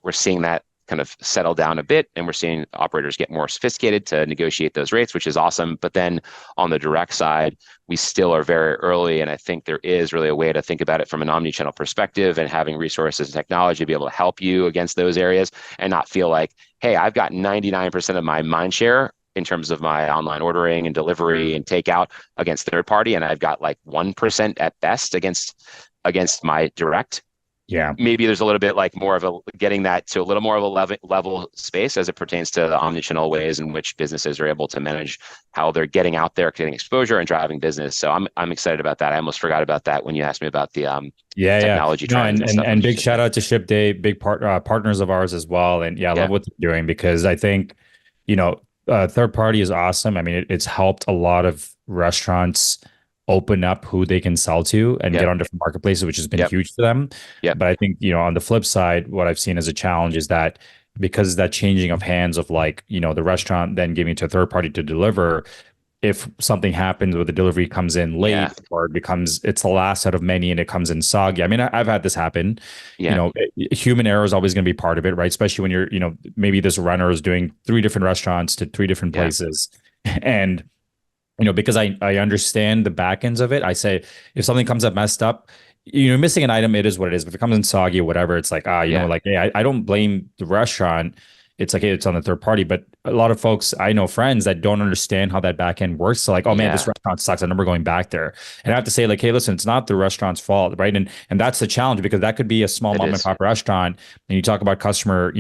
Speaker 2: we're seeing that kind of settle down a bit, and we're seeing operators get more sophisticated to negotiate those rates, which is awesome. But then on the direct side, we still are very early, and I think there is really a way to think about it from an omni-channel perspective, and having resources and technology to be able to help you against those areas, and not feel like, hey, I've got 99% of my mind share in terms of my online ordering and delivery and takeout against third party, and I've got like 1% at best against my direct.
Speaker 1: Yeah.
Speaker 2: Maybe there's a little bit like more of a getting that to a little more of a level space as it pertains to the omnichannel ways in which businesses are able to manage how they're getting out there, getting exposure, and driving business. So I'm excited about that. I almost forgot about that when you asked me about the
Speaker 1: Yeah, yeah.
Speaker 2: technology
Speaker 1: No,
Speaker 2: trends
Speaker 1: and
Speaker 2: and
Speaker 1: and
Speaker 2: stuff on
Speaker 1: and
Speaker 2: the
Speaker 1: big
Speaker 2: ship
Speaker 1: shout
Speaker 2: day.
Speaker 1: out to Ship Day, big partners of ours as well. And yeah, I love
Speaker 2: Yeah,
Speaker 1: what they're doing because I think, third party is awesome. I mean, it's helped a lot of restaurants open up who they can sell to and get
Speaker 2: yep,
Speaker 1: on different marketplaces, which has been
Speaker 2: yep,
Speaker 1: huge for them.
Speaker 2: yep,
Speaker 1: But I think, on the flip side, what I've seen as a challenge is that because that changing of hands of like, the restaurant then giving it to a third party to deliver, if something happens where the delivery comes in
Speaker 2: yeah,
Speaker 1: late or it's the last out of many and it comes in soggy. I mean, I've had this happen.
Speaker 2: yeah,
Speaker 1: Human error is always going to be part of it, right? Especially when maybe this runner is doing three different restaurants to three different
Speaker 2: yeah,
Speaker 1: places. And, because I understand the back ends of it, I say if something comes up messed up, missing an item, it is what it is. But if it comes in soggy or whatever, it's like,
Speaker 2: yeah.
Speaker 1: like, hey, I don't blame the restaurant. It's like, hey, it's on the third party. But a lot of folks, I know friends that don't understand how that back end works. So like, oh man, this
Speaker 2: Yeah,
Speaker 1: restaurant sucks. I'm never going back there. And I have to say, like, hey, listen, it's not the restaurant's fault, right? And that's the challenge because that could be a small
Speaker 2: it
Speaker 1: mom and
Speaker 2: is.
Speaker 1: pop restaurant. And you talk about customer,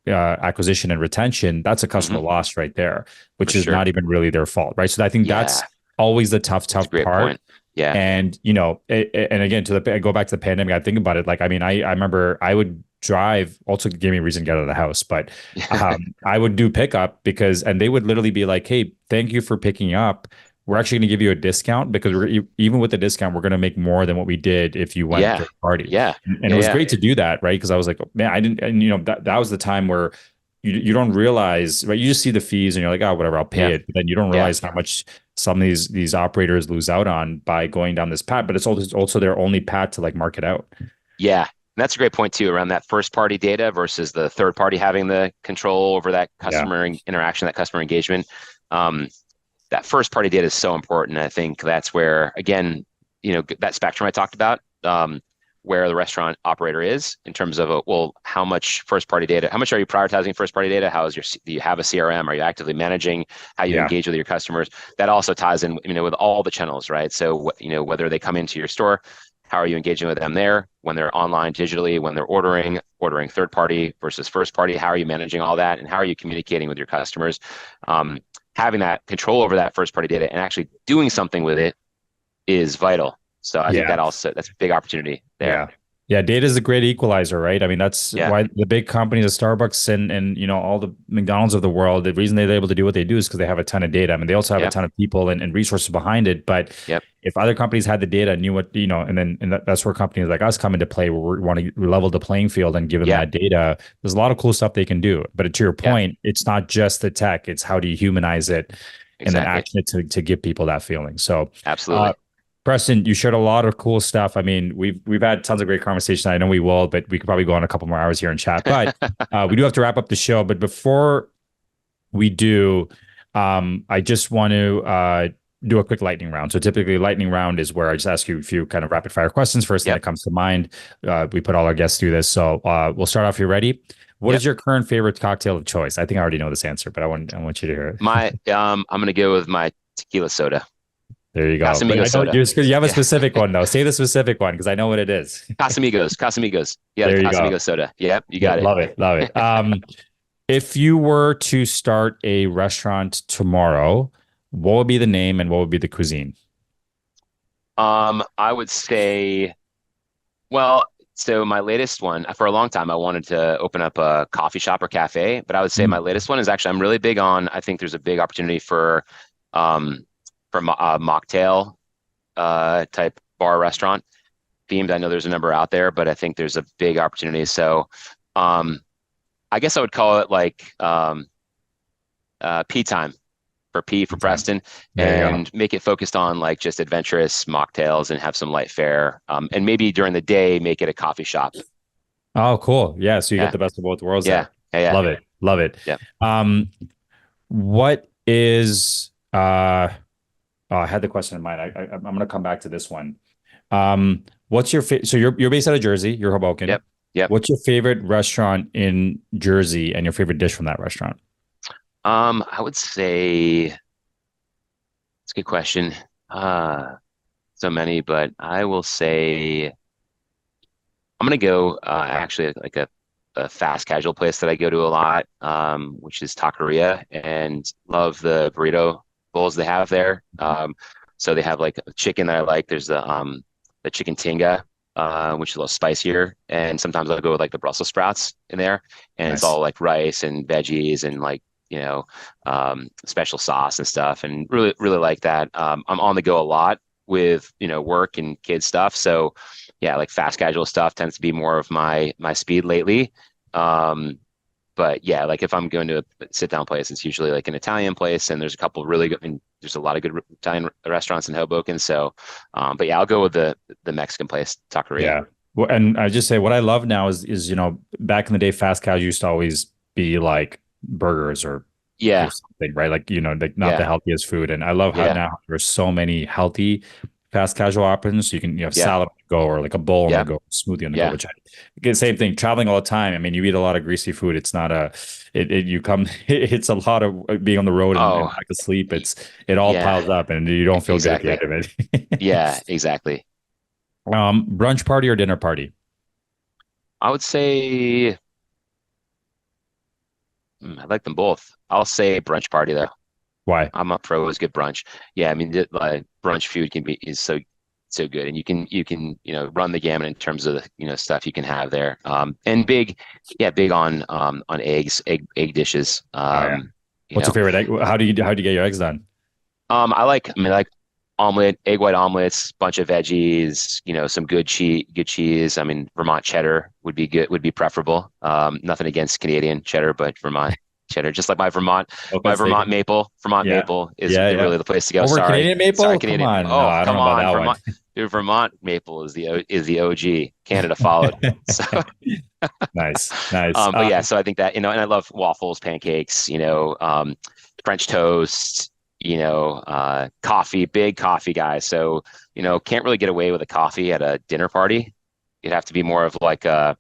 Speaker 1: acquisition and retention. That's a customer
Speaker 2: Hmm.
Speaker 1: loss right there,
Speaker 2: For
Speaker 1: which is not
Speaker 2: sure.
Speaker 1: even really their fault, right? So I think that's
Speaker 2: Yeah,
Speaker 1: always the tough,
Speaker 2: that's a
Speaker 1: tough
Speaker 2: great
Speaker 1: part.
Speaker 2: point. Yeah,
Speaker 1: And and again, I go back to the pandemic. I think about it. Like, I mean, I remember I would drive. Also, gave me a reason to get out of the house, but I would do pickup and they would literally be like, "Hey, thank you for picking up. We're actually going to give you a discount because even with the discount, we're going to make more than what we did if you went
Speaker 2: yeah,
Speaker 1: third party."
Speaker 2: yeah,
Speaker 1: And it
Speaker 2: yeah,
Speaker 1: was
Speaker 2: yeah,
Speaker 1: great to do that, right? Because I was like, man, I didn't, and that was the time where you don't realize, right? You just see the fees and you're like, oh, whatever, I'll pay
Speaker 2: yeah,
Speaker 1: it. But then you don't
Speaker 2: yeah,
Speaker 1: realize how much some of these operators lose out on by going down this path. But it's also their only path to like market out.
Speaker 2: yeah. And that's a great point too, around that first party data versus the third party having the control over that
Speaker 1: Yeah.
Speaker 2: customer interaction, that customer engagement. Um, that first party data is so important. I think that's where, again, that spectrum I talked about, where the restaurant operator is in terms of, well, how much first party data, how much are you prioritizing first party data? Do you have a CRM? Are you actively managing how you
Speaker 1: Yeah.
Speaker 2: engage with your customers? That also ties in, with all the channels, right? So, whether they come into your store, how are you engaging with them there when they're online digitally, when they're ordering third party versus first party? How are you managing all that? And how are you communicating with your customers? Having that control over that first party data and actually doing something with it is vital. So I think
Speaker 1: Yeah.
Speaker 2: that's a big opportunity there.
Speaker 1: Yeah. Yeah, data is a great equalizer, right? I mean, that's
Speaker 2: Yeah,
Speaker 1: why the big companies, the Starbucks and all the McDonald's of the world, the reason they're able to do what they do is because they have a ton of data. I mean, they also have a
Speaker 2: yep,
Speaker 1: ton of people and resources behind it. But
Speaker 2: yep,
Speaker 1: if other companies had the data and knew what, that's where companies like us come into play, where we want to level the playing field and give them
Speaker 2: yeah,
Speaker 1: that data. There's a lot of cool stuff they can do. But to your
Speaker 2: yeah,
Speaker 1: point, it's not just the tech; it's how do you humanize it and then
Speaker 2: exactly,
Speaker 1: action it to give people that feeling. So, uh,
Speaker 2: absolutely.
Speaker 1: Preston, you shared a lot of cool stuff. I mean, we've had tons of great conversation. I know we will, but we could probably go on a couple more hours here and chat. But we do have to wrap up the show. But before we do, I just want to do a quick lightning round. So typically, lightning round is where I just ask you a few kind of rapid fire questions. First thing that
Speaker 2: Yep,
Speaker 1: comes to mind. We put all our guests through this. So we'll start off. You ready? What is
Speaker 2: yep.
Speaker 1: your current favorite cocktail of choice? I think I already know this answer, but I want you to hear it.
Speaker 2: I'm gonna go with my tequila soda,
Speaker 1: There you go. But
Speaker 2: Casamigo
Speaker 1: I know
Speaker 2: soda.
Speaker 1: you have a
Speaker 2: Yeah,
Speaker 1: specific one though. Say the specific one because I know what it is.
Speaker 2: Casamigos. Yeah, the
Speaker 1: There you go.
Speaker 2: Casamigo soda. Yep, you
Speaker 1: Yeah,
Speaker 2: got it.
Speaker 1: love it. Love it. If you were to start a restaurant tomorrow, what would be the name and what would be the cuisine?
Speaker 2: I would say, well, so my latest one, for a long time, I wanted to open up a coffee shop or cafe, but I would say my
Speaker 1: Mm.
Speaker 2: latest one is actually, I'm really big on, I think there's a big opportunity um, for mocktail, type bar restaurant themed. I know there's a number out there, but I think there's a big opportunity. So, um, I guess I would call it like, P time, for P for
Speaker 1: Okay.
Speaker 2: Preston,
Speaker 1: There you go.
Speaker 2: and make it focused on like just adventurous mocktails and have some light fare. And maybe during the day, make it a coffee shop.
Speaker 1: Oh, cool. Yeah, so you get
Speaker 2: Yeah,
Speaker 1: the best of both worlds
Speaker 2: yeah,
Speaker 1: there.
Speaker 2: yeah, yeah,
Speaker 1: Love it. Love it.
Speaker 2: yeah,
Speaker 1: Um, what is oh, I had the question in mind. I'm gonna come back to this one. What's your so you're based out of Jersey, you're Hoboken.
Speaker 2: yep, yep.
Speaker 1: What's your favorite restaurant in Jersey and your favorite dish from that restaurant?
Speaker 2: I would say it's a good question. Uh, so many, but I will say I'm gonna go actually like a fast casual place that I go to a lot, which is Taqueria, and love the burrito bowls they have there. So they have like chicken that I like. There's the chicken tinga, which is a little spicier, and sometimes I'll go with like the Brussels sprouts in there, and it's
Speaker 1: Nice.
Speaker 2: all like rice and veggies and like special sauce and stuff, and really like that. I'm on the go a lot with work and kids stuff, so yeah, like fast casual stuff tends to be more of my speed lately. Um, but yeah, like if I'm going to a sit down place, it's usually like an Italian place, and there's a couple of really good, and there's a lot of good Italian restaurants in Hoboken. So, but yeah, I'll go with the Mexican place, Taqueria.
Speaker 1: Yeah. Well, and I just say what I love now is back in the day, fast casual used to always be like burgers or
Speaker 2: Yeah,
Speaker 1: something, right? Like, like not the
Speaker 2: yeah,
Speaker 1: healthiest food. And I love how
Speaker 2: yeah,
Speaker 1: now there's so many healthy fast casual options. So you have
Speaker 2: yeah,
Speaker 1: salad on the go or like a bowl on the
Speaker 2: yeah,
Speaker 1: go, smoothie on the go,
Speaker 2: yeah.
Speaker 1: which again, same thing, traveling all the time. I mean, you eat a lot of greasy food. It's not you come, it's a lot of being on the road and
Speaker 2: Oh,
Speaker 1: lack of sleep.
Speaker 2: y-
Speaker 1: It all
Speaker 2: yeah,
Speaker 1: piles up and you don't feel good at the end
Speaker 2: exactly.
Speaker 1: of it.
Speaker 2: Yeah, exactly.
Speaker 1: Brunch party or dinner party?
Speaker 2: I would say I like them both. I'll say brunch party though.
Speaker 1: Why?
Speaker 2: I'm up for always good brunch. Yeah, I mean, brunch food is so good, and you can run the gamut in terms of the stuff you can have there. And big on egg dishes.
Speaker 1: Oh yeah.
Speaker 2: You
Speaker 1: What's your
Speaker 2: know,
Speaker 1: favorite egg? How do you get your eggs done?
Speaker 2: I mean, I like omelet, egg white omelets, bunch of veggies. Some good cheese. I mean, Vermont cheddar would be good, would be preferable. Nothing against Canadian cheddar, but Vermont cheddar, just like
Speaker 1: Okay,
Speaker 2: my
Speaker 1: steak.
Speaker 2: Vermont maple. Vermont
Speaker 1: Yeah.
Speaker 2: maple is
Speaker 1: Yeah, yeah.
Speaker 2: really the place to go.
Speaker 1: Over
Speaker 2: Sorry,
Speaker 1: Canadian
Speaker 2: sorry,
Speaker 1: maple? Come
Speaker 2: Canadian.
Speaker 1: on. No,
Speaker 2: Oh,
Speaker 1: I don't
Speaker 2: come
Speaker 1: know about
Speaker 2: on,
Speaker 1: that one.
Speaker 2: Vermont. Dude, Vermont maple is the OG. Canada followed. So,
Speaker 1: Nice. Nice.
Speaker 2: but yeah, so I think that, and I love waffles, pancakes, French toast, coffee, big coffee guy. So, can't really get away with a coffee at a dinner party. It'd have to be more of like a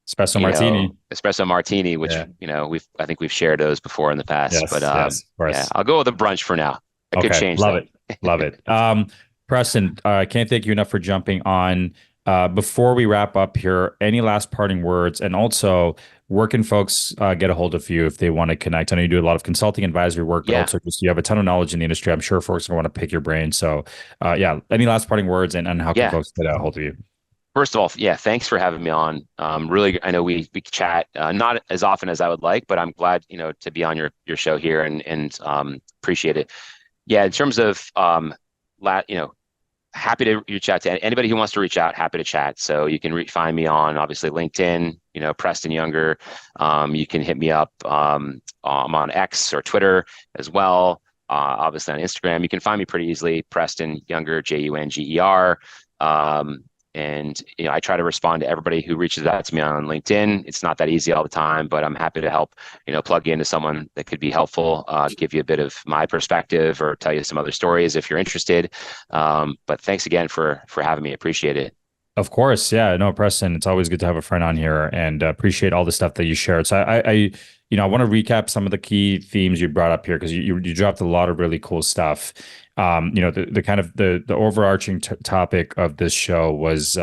Speaker 1: Espresso martini.
Speaker 2: espresso martini, which
Speaker 1: Yeah.
Speaker 2: I think we've shared those before in the past. But
Speaker 1: Yes, yes, of
Speaker 2: yeah,
Speaker 1: course.
Speaker 2: I'll go with a brunch for now. That could
Speaker 1: Okay.
Speaker 2: change
Speaker 1: Love
Speaker 2: though.
Speaker 1: it. Love it. Preston, I can't thank you enough for jumping on. Before we wrap up here, any last parting words? And also, where can folks get a hold of you if they want to connect? I know you do a lot of consulting advisory work, but
Speaker 2: Yeah,
Speaker 1: also just you have a ton of knowledge in the industry. I'm sure folks are going to want to pick your brain. So, yeah, any last parting words and how can
Speaker 2: yeah.
Speaker 1: folks get a hold of you?
Speaker 2: First of all, yeah, thanks for having me on. Really, I know we chat not as often as I would like, but I'm glad to be on your show here and appreciate it. Yeah, in terms of happy to reach out to anybody who wants to reach out. Happy to chat. So you can find me on obviously LinkedIn. Preston Younger. You can hit me up. I'm on X or Twitter as well. Obviously on Instagram, you can find me pretty easily. Preston Younger, Junger. And I try to respond to everybody who reaches out to me on LinkedIn. It's not that easy all the time, but I'm happy to help, plug you into someone that could be helpful, give you a bit of my perspective or tell you some other stories if you're interested. But thanks again for having me. Appreciate it.
Speaker 1: Of course, yeah. No, Preston, it's always good to have a friend on here and appreciate all the stuff that you shared. So I want to recap some of the key themes you brought up here because you dropped a lot of really cool stuff. The kind of the overarching topic of this show was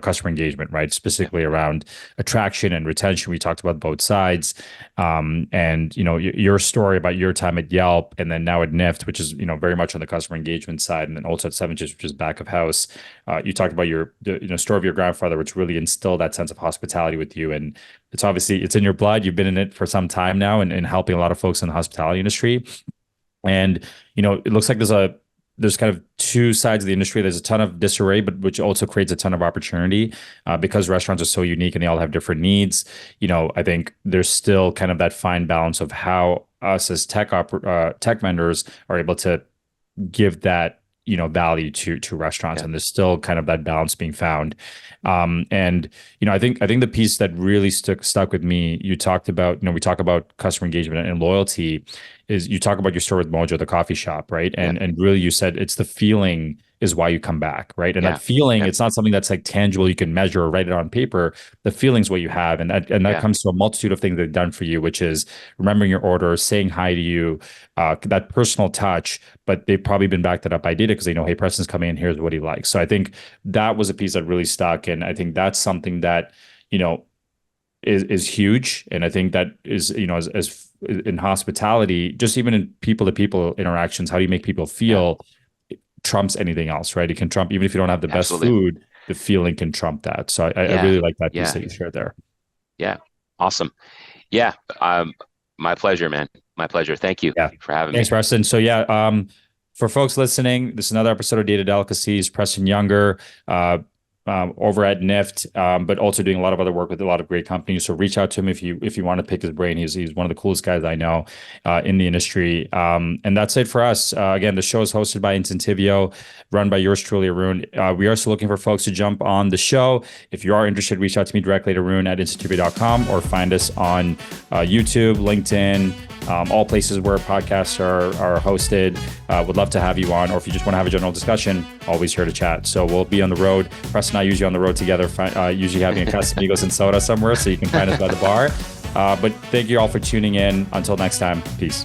Speaker 1: customer engagement, right?
Speaker 2: Yeah.
Speaker 1: Specifically around attraction and retention. We talked about both sides, and your story about your time at Yelp and then now at Nift, which is very much on the customer engagement side, and then also at Seven Chips, which is back of house. You talked about the story of your grandfather, which really instilled that sense of hospitality with you, and it's in your blood. You've been in it for some time now, and helping a lot of folks in the hospitality industry. And it looks like there's kind of two sides of the industry. There's a ton of disarray, but which also creates a ton of opportunity because restaurants are so unique and they all have different needs. I think there's still kind of that fine balance of how us as tech vendors are able to give that value to restaurants,
Speaker 2: Yeah.
Speaker 1: and there's still kind of that balance being found. And I think the piece that really stuck with me, you talked about, we talk about customer engagement and loyalty, is you talk about your store with Mojo, the coffee shop, right?
Speaker 2: Yeah.
Speaker 1: And really you said it's the feeling is why you come back, right? And that
Speaker 2: Yeah.
Speaker 1: feeling,
Speaker 2: Yeah.
Speaker 1: it's not something that's like tangible, you can measure or write it on paper. The feeling's what you have. And that
Speaker 2: Yeah.
Speaker 1: comes to a multitude of things they've done for you, which is remembering your order, saying hi to you, that personal touch, but they've probably been backed that up by data because they know, hey, Preston's coming in, here's what he likes. So I think that was a piece that really stuck. And I think that's something that, you know, is huge. And I think that is, as in hospitality, just even in people to people interactions, how do you make people
Speaker 2: Yeah.
Speaker 1: feel trumps anything else, right? It can trump, even if you don't have the best
Speaker 2: Absolutely.
Speaker 1: food, the feeling can trump that. So I
Speaker 2: Yeah.
Speaker 1: really like that piece
Speaker 2: Yeah.
Speaker 1: that you shared there.
Speaker 2: Yeah. Awesome. Yeah. My pleasure, man. My pleasure. Thank you
Speaker 1: Yeah.
Speaker 2: for having
Speaker 1: Thanks,
Speaker 2: me.
Speaker 1: Preston. So yeah, for folks listening, this is another episode of Data Delicacies. Preston Younger, uh, over at Nift, but also doing a lot of other work with a lot of great companies. So reach out to him if you want to pick his brain. He's one of the coolest guys I know in the industry. And that's it for us. Again, the show is hosted by Incentivio, run by yours truly, Arun. We are still looking for folks to jump on the show. If you are interested, reach out to me directly at arun@incentivio.com or find us on YouTube, LinkedIn, all places where podcasts are hosted. Would love to have you on, or if you just want to have a general discussion, always here to chat. So we'll be on the road. Preston and I usually on the road together, usually having a Casamigos and soda somewhere, so you can find us by the bar. But thank you all for tuning in. Until next time, peace.